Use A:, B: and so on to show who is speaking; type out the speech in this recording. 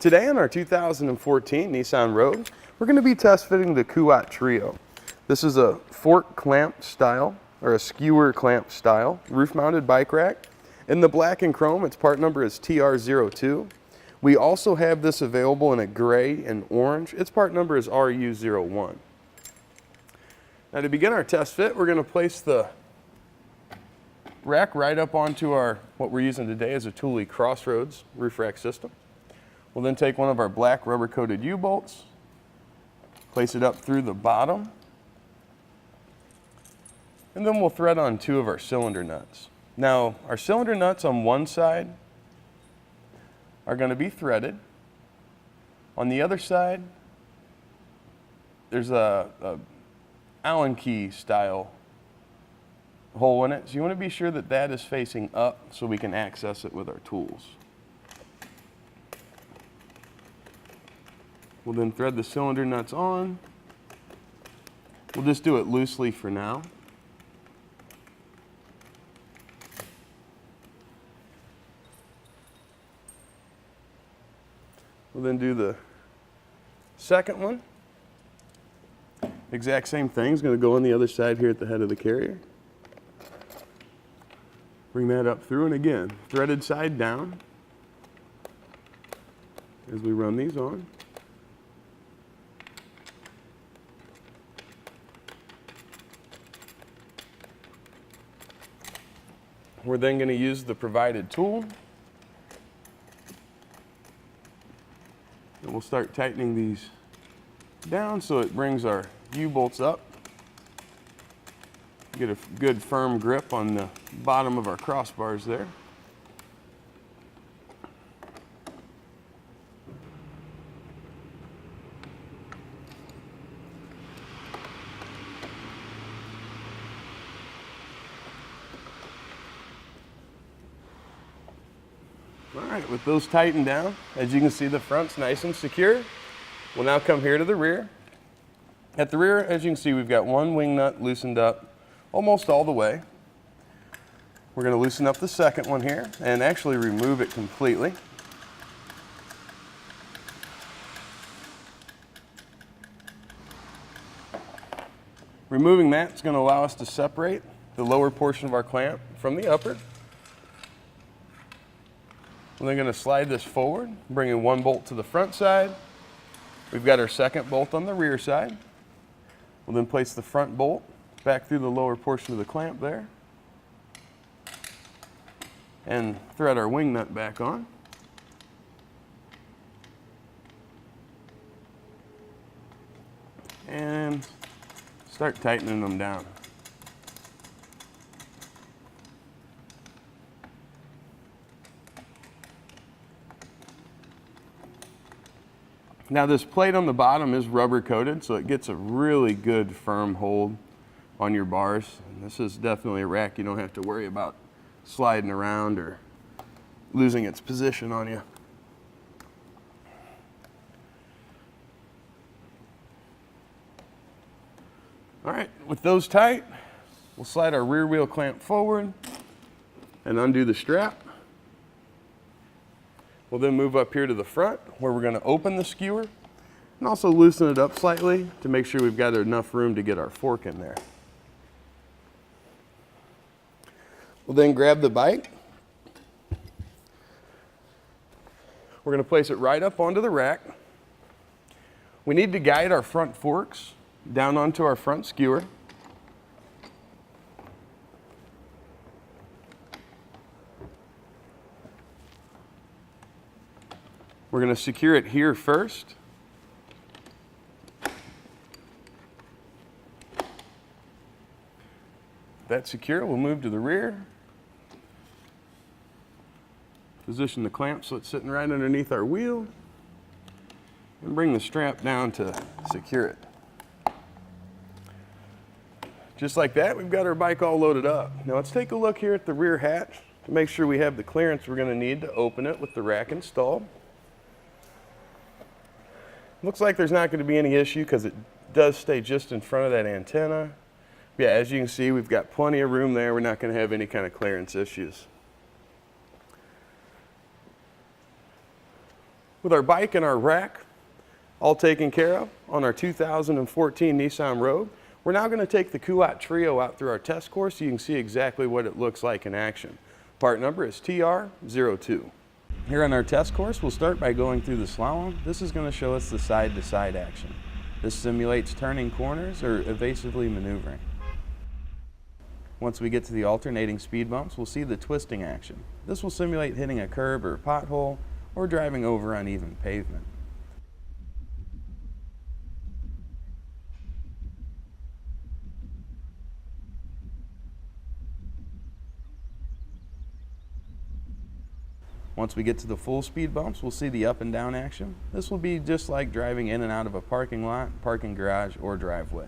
A: Today on our 2014 Nissan Rogue, we're going to be test fitting the Kuat Trio. This is a fork clamp style, or a skewer clamp style, roof mounted bike rack. In the black and chrome, its part number is TR02. We also have this available in a gray and orange. Its part number is RU01. Now to begin our test fit, we're going to place the rack right up onto what we're using today is a Thule CrossRoads roof rack system. We'll then take one of our black rubber coated U-bolts, place it up through the bottom, and then we'll thread on 2 of our cylinder nuts. Now our cylinder nuts on one side are going to be threaded. On the other side, there's a Allen key style hole in it. So you want to be sure that that is facing up so we can access it with our tools. We'll then thread the cylinder nuts on. We'll just do it loosely for now. We'll then do the second one. Exact same thing is going to go on the other side here at the head of the carrier. Bring that up through, and again, threaded side down as we run these on. We're then going to use the provided tool. And we'll start tightening these down so it brings our U-bolts up. Get a good firm grip on the bottom of our crossbars there. All right, with those tightened down, as you can see, the front's nice and secure. We'll now come here to the rear. At the rear, as you can see, we've got one wing nut loosened up almost all the way. We're going to loosen up the second one here and actually remove it completely. Removing that is going to allow us to separate the lower portion of our clamp from the upper. We're then going to slide this forward, bringing one bolt to the front side. We've got our second bolt on the rear side. We'll then place the front bolt back through the lower portion of the clamp there and thread our wing nut back on. And start tightening them down. Now this plate on the bottom is rubber coated, so it gets a really good firm hold on your bars. And this is definitely a rack you don't have to worry about sliding around or losing its position on you. All right, with those tight, we'll slide our rear wheel clamp forward and undo the strap. We'll then move up here to the front where we're going to open the skewer and also loosen it up slightly to make sure we've got enough room to get our fork in there. We'll then grab the bike. We're going to place it right up onto the rack. We need to guide our front forks down onto our front skewer. We're going to secure it here first. That's secure. We'll move to the rear. Position the clamp so it's sitting right underneath our wheel. And bring the strap down to secure it. Just like that, we've got our bike all loaded up. Now let's take a look here at the rear hatch to make sure we have the clearance we're going to need to open it with the rack installed. Looks like there's not going to be any issue because it does stay just in front of that antenna. Yeah, as you can see, we've got plenty of room there. We're not going to have any kind of clearance issues. With our bike and our rack all taken care of on our 2014 Nissan Rogue, we're now going to take the Kuat Trio out through our test course so you can see exactly what it looks like in action. Part number is TR02. Here on our test course, we'll start by going through the slalom. This is going to show us the side-to-side action. This simulates turning corners or evasively maneuvering. Once we get to the alternating speed bumps, we'll see the twisting action. This will simulate hitting a curb or pothole or driving over uneven pavement. Once we get to the full speed bumps, we'll see the up and down action. This will be just like driving in and out of a parking lot, parking garage, or driveway.